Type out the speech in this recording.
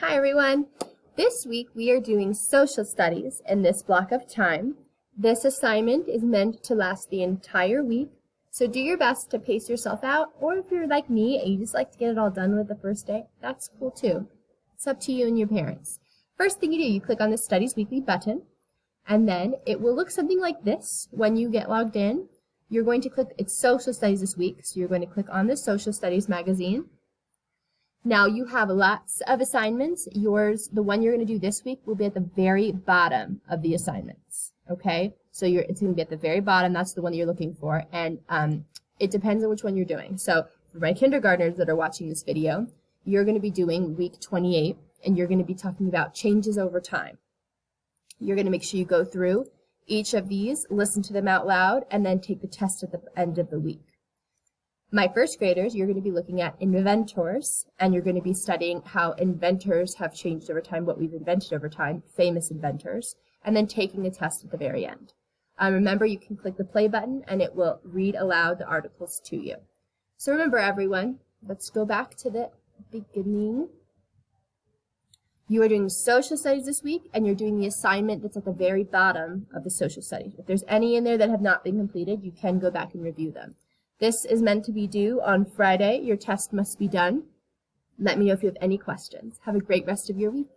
Hi everyone. This week we are doing social studies in this block of time. This assignment is meant to last the entire week, so do your best to pace yourself out, or if you're like me and you just like to get it all done with the first day, that's cool too. It's up to you and your parents. First thing you do, you click on the Studies Weekly button, and then it will look something like this when you get logged in. You're going to click, it's Social Studies this week, so you're going to click on the Social Studies magazine. Now you have lots of assignments. Yours, the one you're going to do this week, will be at the very bottom of the assignments. Okay, so it's going to be at the very bottom. That's the one that you're looking for, and it depends on which one you're doing. So for my kindergartners that are watching this video, you're going to be doing week 28, and you're going to be talking about changes over time. You're going to make sure you go through each of these, listen to them out loud, and then take the test at the end of the week. My first graders, you're going to be looking at inventors, and you're going to be studying how inventors have changed over time, what we've invented over time, famous inventors, and then taking a test at the very end. Remember, you can click the play button, and it will read aloud the articles to you. So remember, everyone, let's go back to the beginning. You are doing social studies this week, and you're doing the assignment that's at the very bottom of the social studies. If there's any in there that have not been completed, you can go back and review them. This is meant to be due on Friday. Your test must be done. Let me know if you have any questions. Have a great rest of your week.